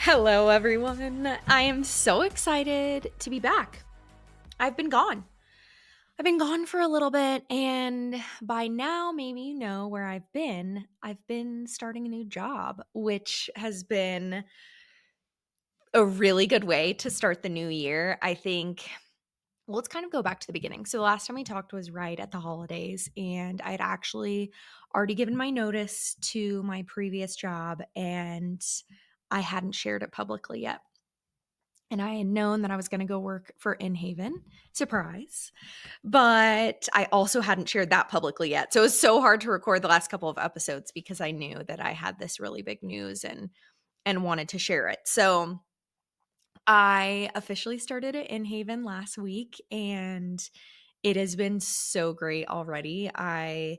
Hello, everyone. I am so excited to be back. I've been gone. I've been gone for a little bit, and by now, maybe you know where I've been. I've been starting a new job, which has been a really good way to start the new year. I think, well, let's kind of go back to the beginning. So, the last time we talked was right at the holidays, and I had actually already given my notice to my previous job, and I hadn't shared it publicly yet. And I had known that I was going to go work for Inhaven. Surprise. But I also hadn't shared that publicly yet. So it was so hard to record the last couple of episodes because I knew that I had this really big news and wanted to share it. So I officially started at Inhaven last week and it has been so great already. I've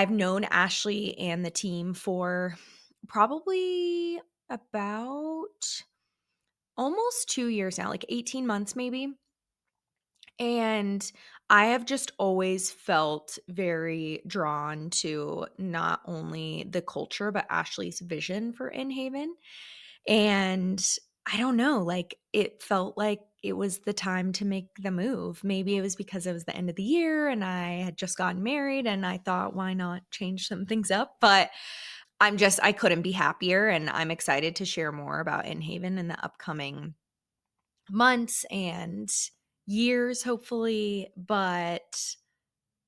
known Ashley and the team for probably about almost 2 years now, like 18 months maybe. And I have just always felt very drawn to not only the culture, but Ashley's vision for Inhaven. And I don't know, like it felt like it was the time to make the move. Maybe it was because it was the end of the year and I had just gotten married and I thought, why not change some things up? But I couldn't be happier. And I'm excited to share more about Inhaven in the upcoming months and years hopefully, but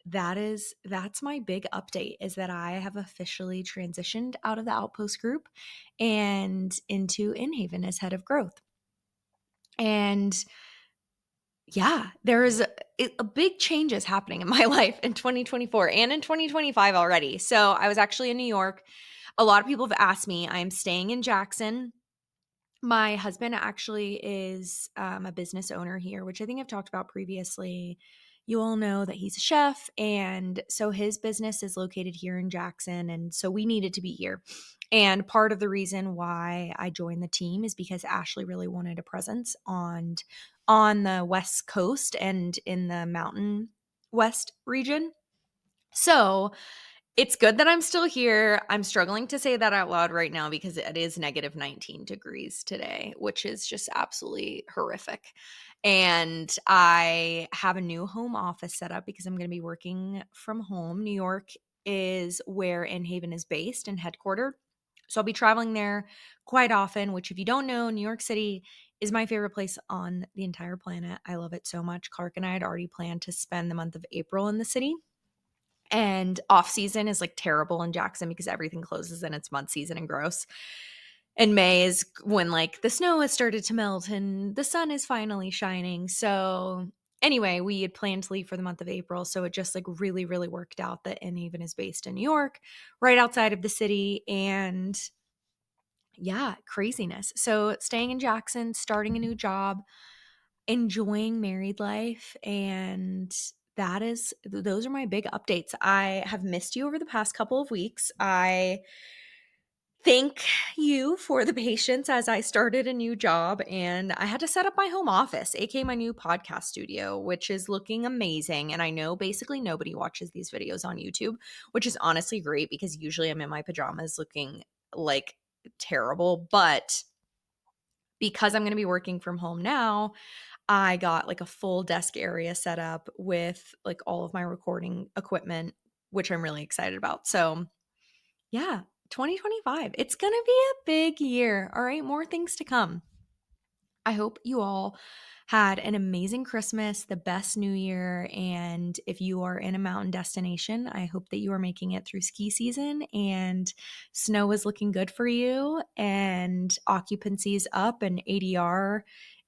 that's my big update is that I have officially transitioned out of the Outpost group and into Inhaven as head of growth. And yeah, there is a big changes happening in my life in 2024 and in 2025 already. So I was actually in New York. A lot of people have asked me. I'm staying in Jackson. My husband actually is a business owner here, which I think I've talked about previously. You all know that he's a chef. And so his business is located here in Jackson. And so we needed to be here. And part of the reason why I joined the team is because Ashley really wanted a presence on the West Coast and in the Mountain West region. So it's good that I'm still here. I'm struggling to say that out loud right now because it is negative 19 degrees today, which is just absolutely horrific. And I have a new home office set up because I'm going to be working from home. New York is where Inhaven is based and headquartered. So I'll be traveling there quite often, which, if you don't know, New York City is my favorite place on the entire planet. I love it so much. Clark and I had already planned to spend the month of April in the city. And off season is like terrible in Jackson because everything closes and it's mud season and gross. And May is when like the snow has started to melt and the sun is finally shining. So anyway, we had planned to leave for the month of April. So it just like really, really worked out that Inhaven is based in New York, right outside of the city. And yeah, craziness. So staying in Jackson, starting a new job, enjoying married life, and those are my big updates. I have missed you over the past couple of weeks. I thank you for the patience as I started a new job and I had to set up my home office, aka my new podcast studio, which is looking amazing. And I know basically nobody watches these videos on YouTube, which is honestly great because usually I'm in my pajamas looking like terrible. But because I'm going to be working from home now, I got like a full desk area set up with like all of my recording equipment, which I'm really excited about. So, yeah, 2025. It's going to be a big year. All right, more things to come. I hope you all had an amazing Christmas, the best New Year. And if you are in a mountain destination, I hope that you are making it through ski season and snow is looking good for you and occupancy is up and ADR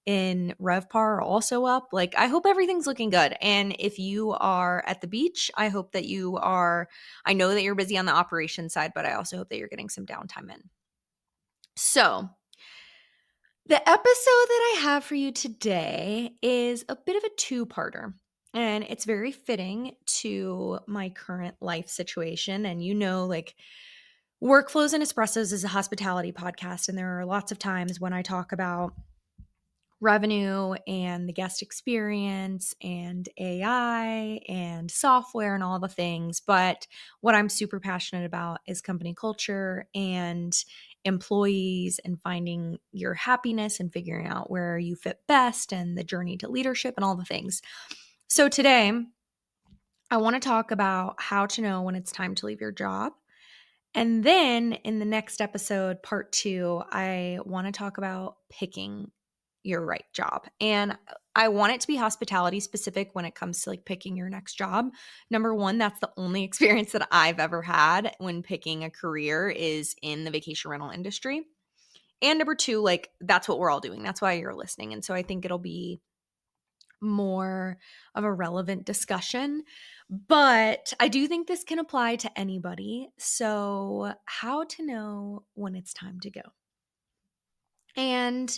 in RevPAR are also up. Like, I hope everything's looking good. And if you are at the beach, I hope that you are, I know that you're busy on the operations side, but I also hope that you're getting some downtime in. So, the episode that I have for you today is a bit of a two-parter, and it's very fitting to my current life situation. And like Workflows and Espressos is a hospitality podcast, and there are lots of times when I talk about revenue and the guest experience and AI and software and all the things. But what I'm super passionate about is company culture and employees and finding your happiness and figuring out where you fit best and the journey to leadership and all the things. So today, I want to talk about how to know when it's time to leave your job. And then in the next episode, part 2, I want to talk about picking your right job. And I want it to be hospitality specific when it comes to like picking your next job. Number one, that's the only experience that I've ever had when picking a career is in the vacation rental industry. And number two, like that's what we're all doing. That's why you're listening. And so I think it'll be more of a relevant discussion. But I do think this can apply to anybody. So, how to know when it's time to go. And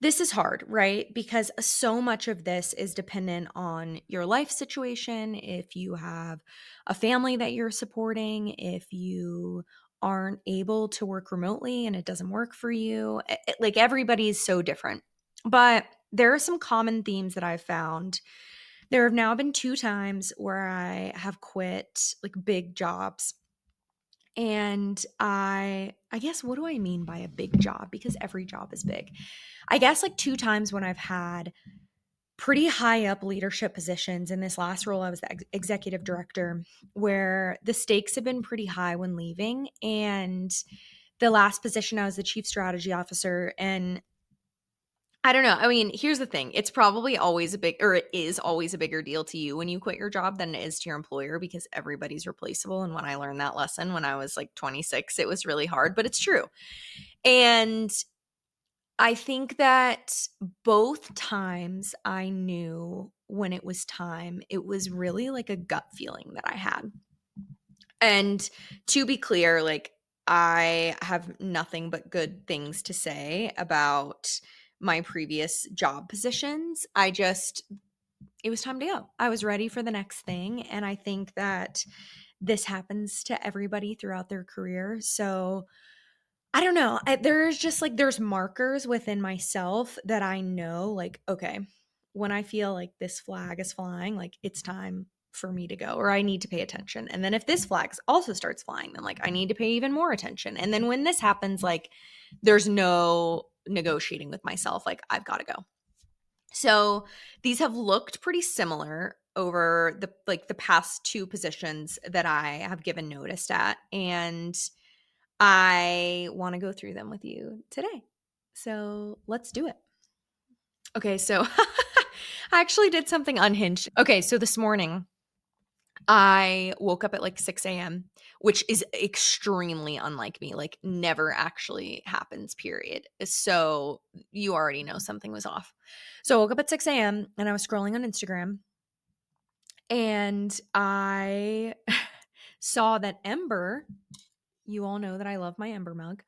this is hard, right? Because so much of this is dependent on your life situation. If you have a family that you're supporting, if you aren't able to work remotely and it doesn't work for you, like everybody's so different. But there are some common themes that I've found. There have now been 2 times where I have quit like big jobs. And I guess what do I mean by a big job? Because every job is big. I guess like 2 times when I've had pretty high up leadership positions. In this last role, I was the executive director, where the stakes have been pretty high when leaving. And the last position, I was the chief strategy officer. And I don't know. I mean, here's the thing. It's probably always it is always a bigger deal to you when you quit your job than it is to your employer because everybody's replaceable. And when I learned that lesson when I was like 26, it was really hard, but it's true. And I think that both times I knew when it was time, it was really like a gut feeling that I had. And to be clear, like I have nothing but good things to say about my previous job positions. It was time to go. I was ready for the next thing. And I think that this happens to everybody throughout their career. So I don't know. There's just like there's markers within myself that I know like okay, when I feel like this flag is flying, like it's time for me to go or I need to pay attention. And then if this flag also starts flying, then like I need to pay even more attention. And then when this happens like there's no negotiating with myself like I've got to go. So these have looked pretty similar over the past 2 positions that I have given notice at and I want to go through them with you today. So let's do it. Okay, so I actually did something unhinged. Okay, so this morning I woke up at like 6 a.m., which is extremely unlike me, like never actually happens, period. So you already know something was off. So I woke up at 6 a.m. and I was scrolling on Instagram and I saw that Ember, you all know that I love my Ember mug,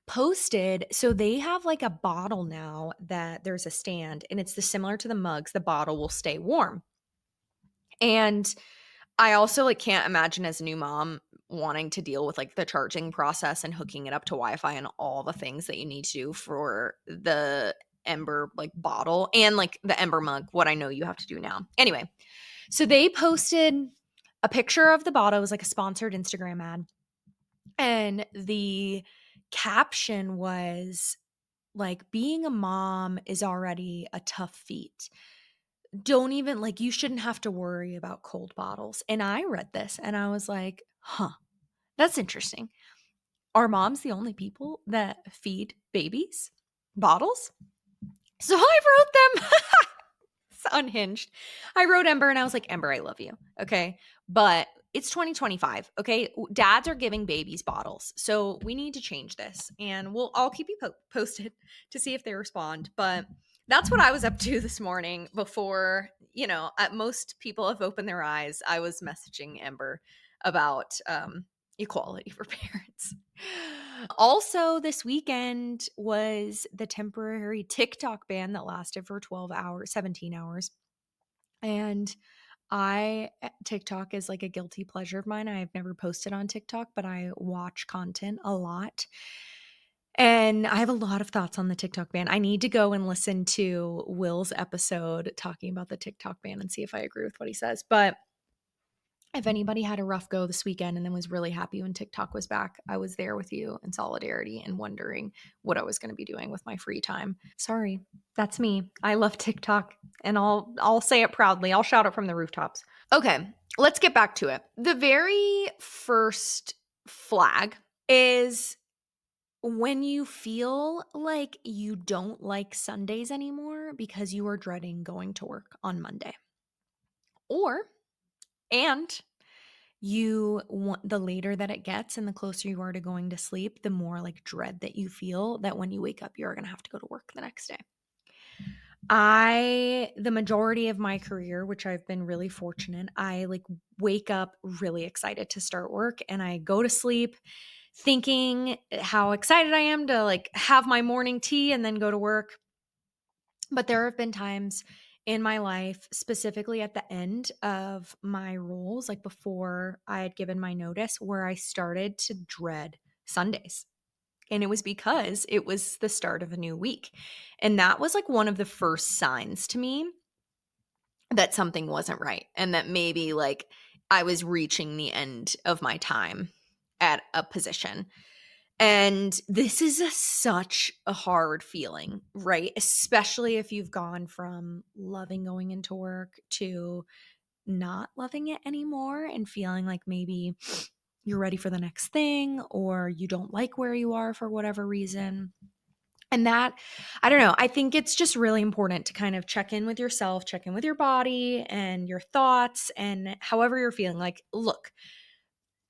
posted. So they have like a bottle now that there's a stand and it's similar to the mugs. The bottle will stay warm. And I also like can't imagine as a new mom wanting to deal with like the charging process and hooking it up to Wi-Fi and all the things that you need to do for the Ember like bottle and like the Ember mug, what I know you have to do now. Anyway, so they posted a picture of the bottle. It was like a sponsored Instagram ad. And the caption was like, being a mom is already a tough feat. Don't even like, you shouldn't have to worry about cold bottles. And I read this and I was like, huh, that's interesting. Are moms the only people that feed babies bottles? So I wrote them. It's unhinged. I wrote Ember and I was like, Ember, I love you. Okay. But it's 2025. Okay. Dads are giving babies bottles. So we need to change this. And I'll keep you posted to see if they respond. But that's what I was up to this morning before, most people have opened their eyes. I was messaging Ember about equality for parents. Also, this weekend was the temporary TikTok ban that lasted for 12 hours, 17 hours. And TikTok is like a guilty pleasure of mine. I've never posted on TikTok, but I watch content a lot. And I have a lot of thoughts on the TikTok ban. I need to go and listen to Will's episode talking about the TikTok ban and see if I agree with what he says. But If anybody had a rough go this weekend and then was really happy when TikTok was back, I was there with you in solidarity and wondering what I was going to be doing with my free time. Sorry, that's me. I love TikTok, and I'll say it proudly. I'll shout it from the rooftops. Okay, let's get back to it. The very first flag is when you feel like you don't like Sundays anymore because you are dreading going to work on Monday. And you want, the later that it gets and the closer you are to going to sleep, the more like dread that you feel that when you wake up, you're going to have to go to work the next day. The majority of my career, which I've been really fortunate, I like wake up really excited to start work and I go to sleep thinking how excited I am to like have my morning tea and then go to work. But there have been times in my life, specifically at the end of my roles, like before I had given my notice, where I started to dread Sundays. And it was because it was the start of a new week. And that was like one of the first signs to me that something wasn't right and that maybe like I was reaching the end of my time at a position. And this is such a hard feeling, right? Especially if you've gone from loving going into work to not loving it anymore and feeling like maybe you're ready for the next thing or you don't like where you are for whatever reason. And that, I don't know, I think it's just really important to kind of check in with yourself, check in with your body and your thoughts and however you're feeling. Like, look,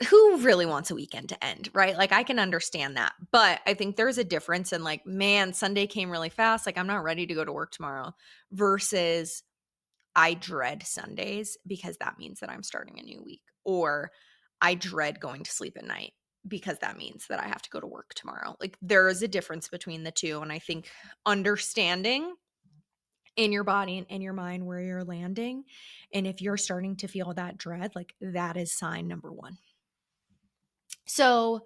who really wants a weekend to end, right? Like I can understand that. But I think there's a difference in like, man, Sunday came really fast. Like I'm not ready to go to work tomorrow versus I dread Sundays because that means that I'm starting a new week. Or I dread going to sleep at night because that means that I have to go to work tomorrow. Like there is a difference between the two. And I think understanding in your body and in your mind where you're landing, and if you're starting to feel that dread, like that is sign number one. So,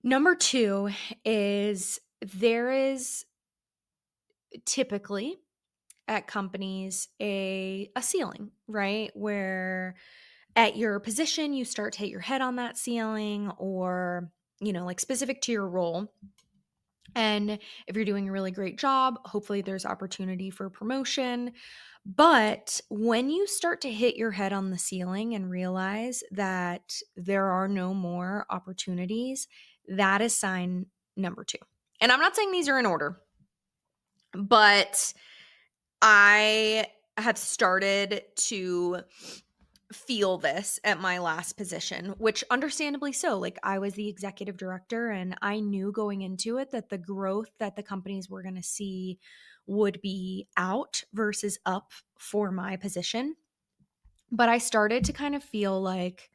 number two is there is typically at companies a ceiling, right? Where at your position, you start to hit your head on that ceiling or, like specific to your role. And if you're doing a really great job, hopefully there's opportunity for promotion. But when you start to hit your head on the ceiling and realize that there are no more opportunities, that is sign number two. And I'm not saying these are in order, but I have started to feel this at my last position, which understandably so. Like I was the executive director and I knew going into it that the growth that the companies were going to see would be out versus up for my position. But I started to kind of feel like,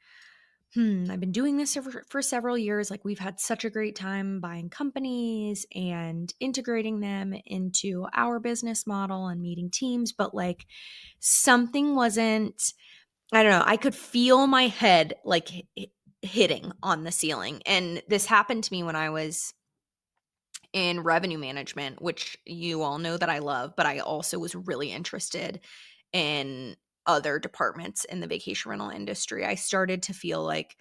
I've been doing this for several years. Like we've had such a great time buying companies and integrating them into our business model and meeting teams. But like something wasn't, I don't know, I could feel my head like hitting on the ceiling. And this happened to me when I was in revenue management, which you all know that I love, but I also was really interested in other departments in the vacation rental industry. I started to feel like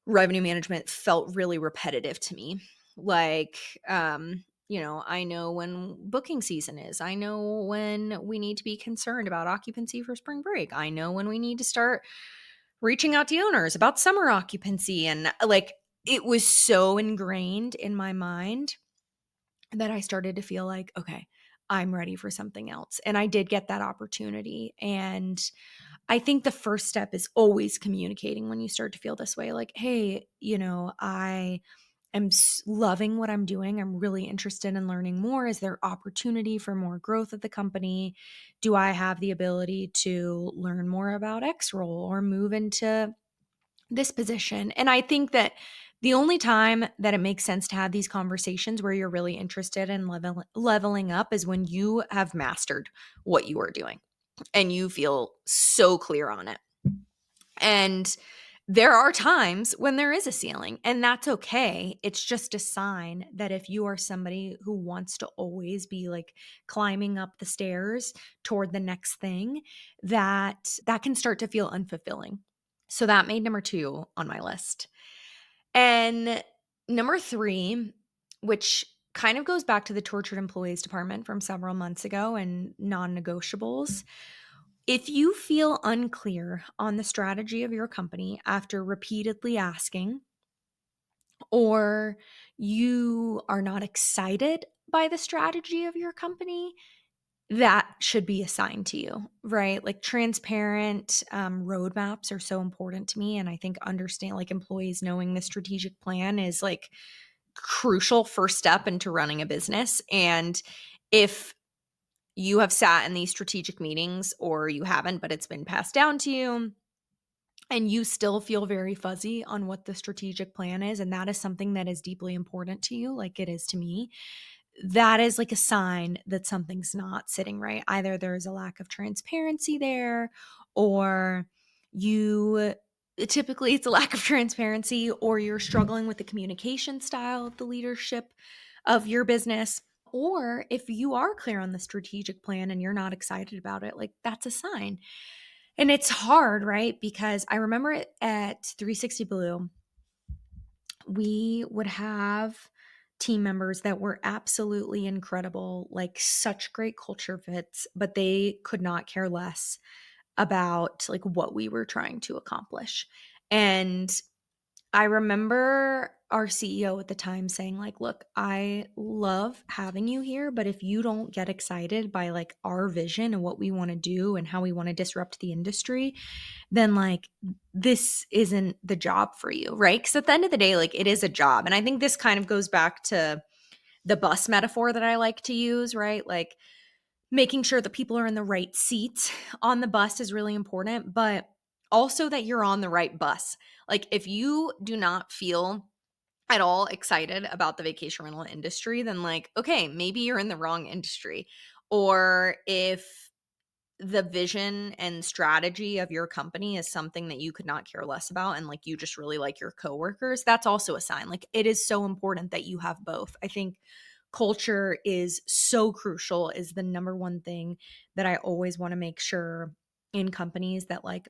revenue management felt really repetitive to me. Like, I know when booking season is. I know when we need to be concerned about occupancy for spring break. I know when we need to start reaching out to owners about summer occupancy. And like, it was so ingrained in my mind that I started to feel like, okay, I'm ready for something else. And I did get that opportunity. And I think the first step is always communicating when you start to feel this way. Like, hey, I am loving what I'm doing. I'm really interested in learning more. Is there opportunity for more growth at the company? Do I have the ability to learn more about X role or move into this position? And I think that the only time that it makes sense to have these conversations where you're really interested in leveling up is when you have mastered what you are doing and you feel so clear on it. And there are times when there is a ceiling, and that's okay. It's just a sign that if you are somebody who wants to always be like climbing up the stairs toward the next thing, that can start to feel unfulfilling. So that made number 2 on my list. And number 3, which kind of goes back to the tortured employees department from several months ago and non-negotiables. If you feel unclear on the strategy of your company after repeatedly asking, or you are not excited by the strategy of your company, that should be assigned to you, right? Like transparent roadmaps are so important to me. And I think understand like employees knowing the strategic plan is like crucial first step into running a business. And if you have sat in these strategic meetings or you haven't, but it's been passed down to you, and you still feel very fuzzy on what the strategic plan is, and that is something that is deeply important to you, like it is to me, that is like a sign that something's not sitting right. Either there's a lack of transparency there, or you typically it's a lack of transparency, or you're struggling with the communication style of the leadership of your business. Or if you are clear on the strategic plan and you're not excited about it, like that's a sign. And it's hard, right? Because I remember it at 360 Blue, we would have team members that were absolutely incredible, like such great culture fits, but they could not care less about like what we were trying to accomplish. And I remember our CEO at the time saying like, "Look, I love having you here, but if you don't get excited by like our vision and what we want to do and how we want to disrupt the industry, then like this isn't the job for you," right? Because at the end of the day, like it is a job. And I think this kind of goes back to the bus metaphor that I like to use, right? Like making sure that people are in the right seats on the bus is really important, but also that you're on the right bus. Like if you do not feel at all excited about the vacation rental industry, then like, okay, maybe you're in the wrong industry. Or if the vision and strategy of your company is something that you could not care less about and like you just really like your coworkers, that's also a sign. Like it is so important that you have both. I think culture is so crucial, is the number one thing that I always want to make sure in companies that like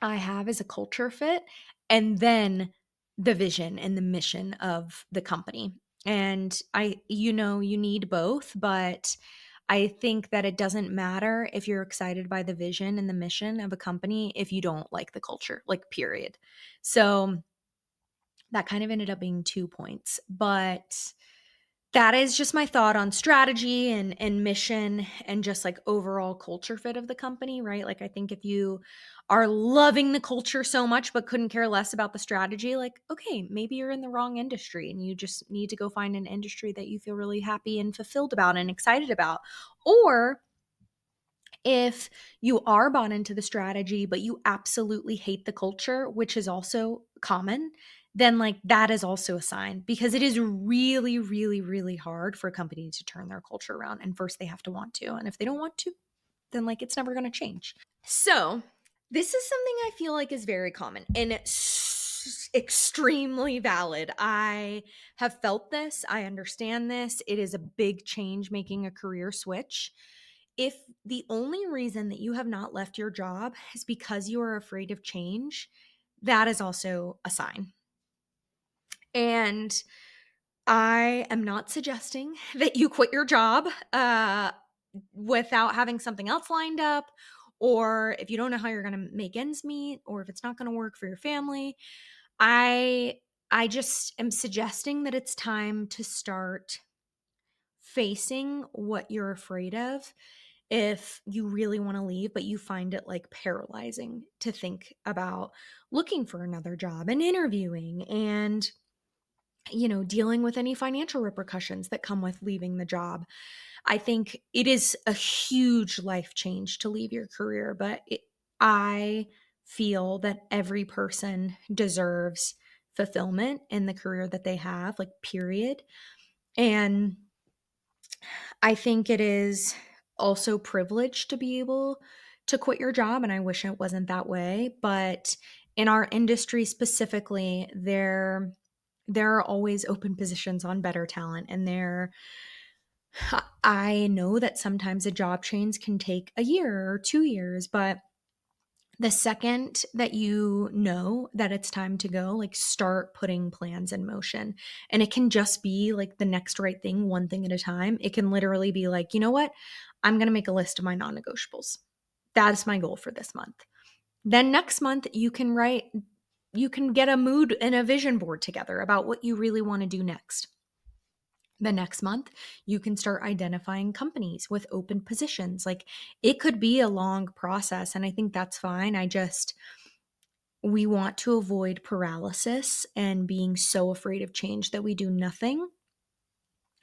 I have is a culture fit, and then the vision and the mission of the company. And you need both, but I think that it doesn't matter if you're excited by the vision and the mission of a company if you don't like the culture, like, period. So that kind of ended up being 2 points. But that is just my thought on strategy and mission and just like overall culture fit of the company, right? Like I think if you are loving the culture so much but couldn't care less about the strategy, like okay, maybe you're in the wrong industry and you just need to go find an industry that you feel really happy and fulfilled about and excited about. Or if you are bought into the strategy, but you absolutely hate the culture, which is also common, then like that is also a sign, because it is really, really, really hard for a company to turn their culture around. And first they have to want to. And if they don't want to, then like it's never going to change. So, this is something I feel like is very common and it's extremely valid. I have felt this. I understand this. It is a big change making a career switch. If the only reason that you have not left your job is because you are afraid of change, that is also a sign. And I am not suggesting that you quit your job without having something else lined up, or if you don't know how you're going to make ends meet, or if it's not going to work for your family. I I just am suggesting that it's time to start facing what you're afraid of if you really want to leave, but you find it like paralyzing to think about looking for another job and interviewing and dealing with any financial repercussions that come with leaving the job. I think it is a huge life change to leave your career, but I feel that every person deserves fulfillment in the career that they have, like, period. And I think it is also privileged to be able to quit your job. And I wish it wasn't that way. But in our industry specifically, there are always open positions on better talent. And I know that sometimes a job change can take a year or 2 years, but The second that you know that it's time to go, like start putting plans in motion. And it can just be like the next right thing, one thing at a time. It can literally be like, you know what? I'm going to make a list of my non negotiables. That is my goal for this month. Then next month, you can get a mood and a vision board together about what you really want to do next. The next month, you can start identifying companies with open positions. Like it could be a long process, and I think that's fine. We want to avoid paralysis and being so afraid of change that we do nothing.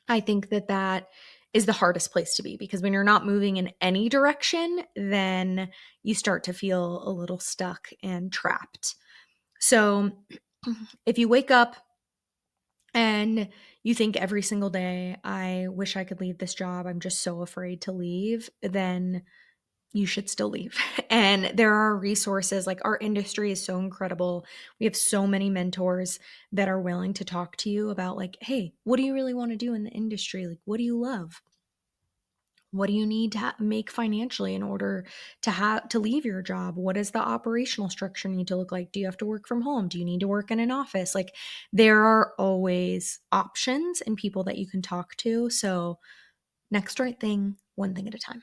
I think that that is the hardest place to be because when you're not moving in any direction, then you start to feel a little stuck and trapped. So if you wake up and you think every single day, I wish I could leave this job, I'm just so afraid to leave, then you should still leave. And there are resources, like our industry is so incredible. We have so many mentors that are willing to talk to you about, like, hey, what do you really want to do in the industry? Like, what do you love? What do you need to make financially in order to leave your job? What does the operational structure need to look like? Do you have to work from home? Do you need to work in an office? Like there are always options and people that you can talk to. So next right thing, one thing at a time.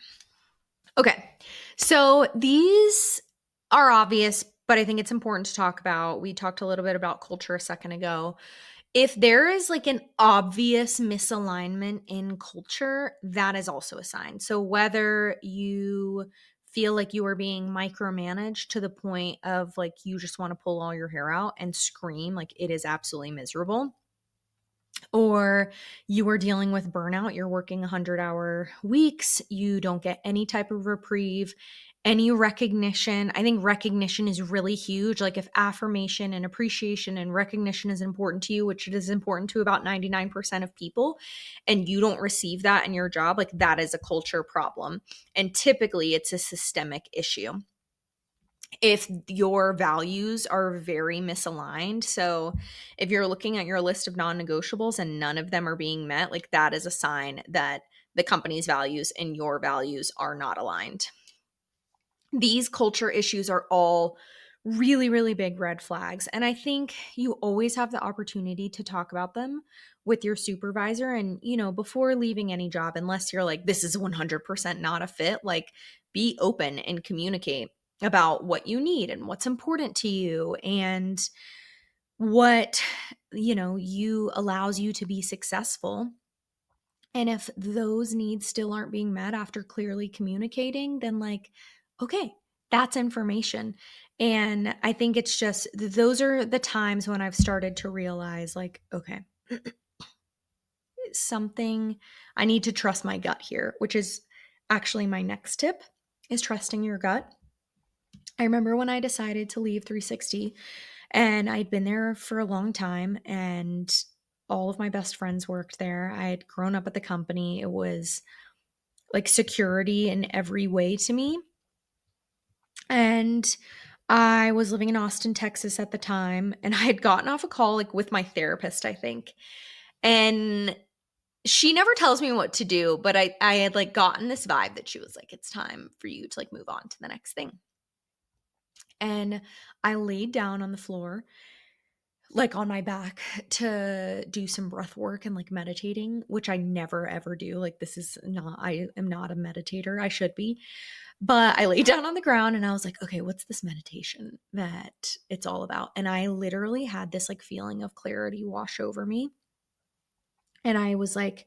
Okay. So these are obvious, but I think it's important to talk about. We talked a little bit about culture a second ago. If there is like an obvious misalignment in culture, that is also a sign. So whether you feel like you are being micromanaged to the point of like you just want to pull all your hair out and scream, like it is absolutely miserable, or you are dealing with burnout, you're working 100-hour weeks, you don't get any type of reprieve, any recognition. I think recognition is really huge. Like if affirmation and appreciation and recognition is important to you, which it is important to about 99% of people, and you don't receive that in your job, like that is a culture problem. And typically it's a systemic issue if your values are very misaligned. So, if you're looking at your list of non negotiables and none of them are being met, like that is a sign that the company's values and your values are not aligned. These culture issues are all really, really big red flags. And I think you always have the opportunity to talk about them with your supervisor. And, before leaving any job, unless you're like, this is 100% not a fit, like be open and communicate about what you need and what's important to you and what, you allows you to be successful. And if those needs still aren't being met after clearly communicating, then like, okay, that's information. And I think it's just those are the times when I've started to realize, like, okay, something I need to trust my gut here, which is actually my next tip is trusting your gut. I remember when I decided to leave 360 and I'd been there for a long time and all of my best friends worked there. I had grown up at the company. It was like security in every way to me. And I was living in Austin, Texas at the time, and I had gotten off a call like with my therapist, I think. And she never tells me what to do, but I had like gotten this vibe that she was like, it's time for you to like move on to the next thing. And I laid down on the floor, like on my back to do some breath work and like meditating, which I never ever do. Like, I am not a meditator. I should be. But I laid down on the ground and I was like, okay, what's this meditation that it's all about? And I literally had this like feeling of clarity wash over me. And I was like,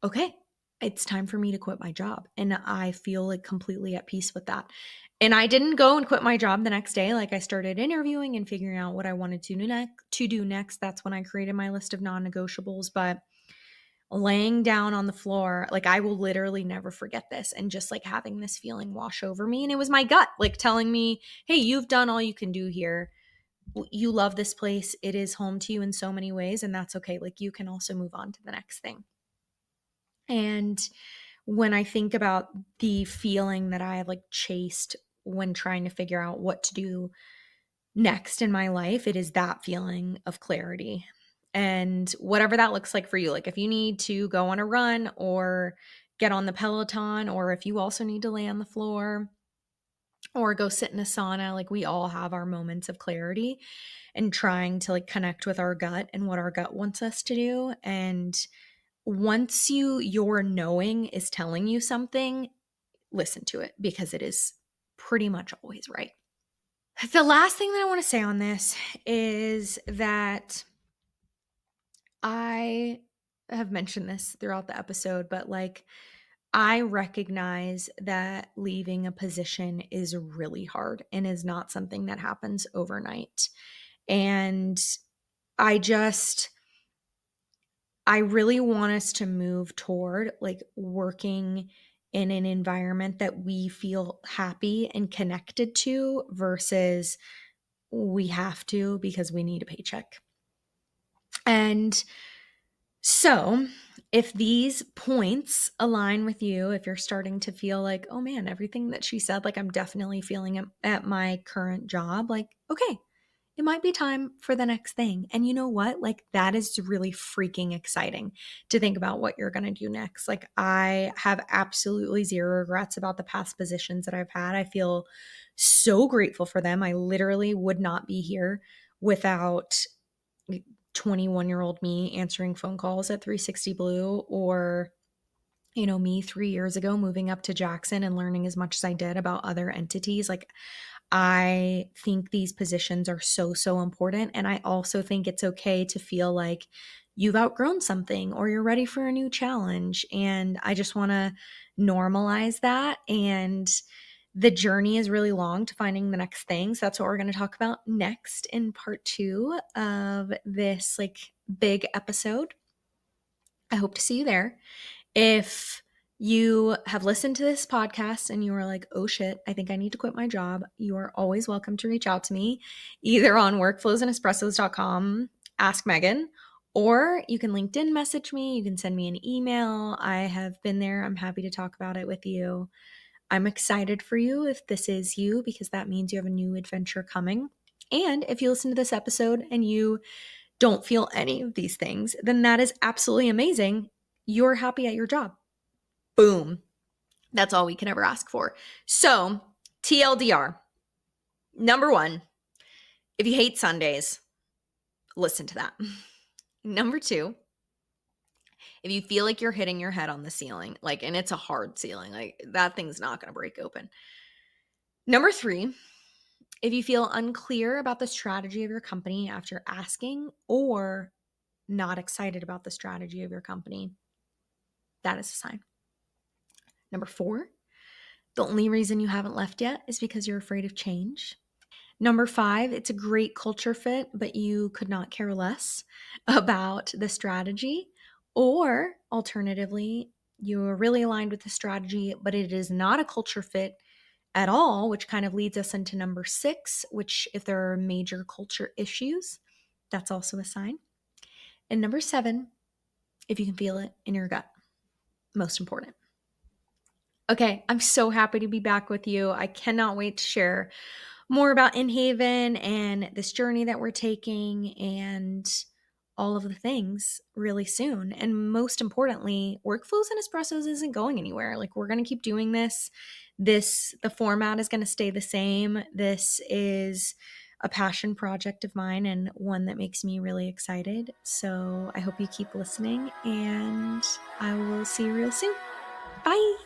okay, it's time for me to quit my job. And I feel like completely at peace with that. And I didn't go and quit my job the next day. Like I started interviewing and figuring out what I wanted to do next. That's when I created my list of non-negotiables. But laying down on the floor, like I will literally never forget this. And just like having this feeling wash over me. And it was my gut like telling me, hey, you've done all you can do here. You love this place. It is home to you in so many ways. And that's okay. Like you can also move on to the next thing. And when I think about the feeling that I have like chased when trying to figure out what to do next in my life, it is that feeling of clarity. And whatever that looks like for you, like if you need to go on a run or get on the Peloton, or if you also need to lay on the floor, or go sit in a sauna. Like, we all have our moments of clarity and trying to like connect with our gut and what our gut wants us to do. And once your knowing is telling you something, listen to it, because it is pretty much always right. The last thing that I want to say on this is that I have mentioned this throughout the episode, but like, I recognize that leaving a position is really hard and is not something that happens overnight. And I just, I really want us to move toward like working in an environment that we feel happy and connected to versus we have to because we need a paycheck. And so, if these points align with you, if you're starting to feel like, oh man, everything that she said, like I'm definitely feeling it at my current job, like, okay, it might be time for the next thing. And you know what? Like, that is really freaking exciting to think about what you're going to do next. Like, I have absolutely zero regrets about the past positions that I've had. I feel so grateful for them. I literally would not be here without 21-year-old me answering phone calls at 360 Blue, or me 3 years ago moving up to Jackson and learning as much as I did about other entities. Like, I think these positions are so, so important. And I also think it's okay to feel like you've outgrown something or you're ready for a new challenge. And I just want to normalize that. And the journey is really long to finding the next thing. So that's what we're going to talk about next in part 2 of this like big episode. I hope to see you there. If you have listened to this podcast and you are like, oh shit, I think I need to quit my job, you are always welcome to reach out to me either on workflowsandespressos.com, ask Meaghan, or you can LinkedIn message me. You can send me an email. I have been there. I'm happy to talk about it with you. I'm excited for you if this is you, because that means you have a new adventure coming. And if you listen to this episode and you don't feel any of these things, then that is absolutely amazing. You're happy at your job. Boom. That's all we can ever ask for. So, TLDR. Number 1, if you hate Sundays, listen to that. Number 2, if you feel like you're hitting your head on the ceiling, like, and it's a hard ceiling, like that thing's not going to break open. Number 3, if you feel unclear about the strategy of your company after asking, or not excited about the strategy of your company, that is a sign. Number 4, the only reason you haven't left yet is because you're afraid of change. Number 5, it's a great culture fit, but you could not care less about the strategy. Or alternatively, you are really aligned with the strategy, but it is not a culture fit at all, which kind of leads us into number 6, which, if there are major culture issues, that's also a sign. And number 7, if you can feel it in your gut, most important. Okay, I'm so happy to be back with you. I cannot wait to share more about Inhaven and this journey that we're taking and all of the things really soon. And most importantly, Workflows and Espressos isn't going anywhere. Like, we're going to keep doing this. The format is going to stay the same. This is a passion project of mine and one that makes me really excited. So I hope you keep listening, and I will see you real soon. Bye.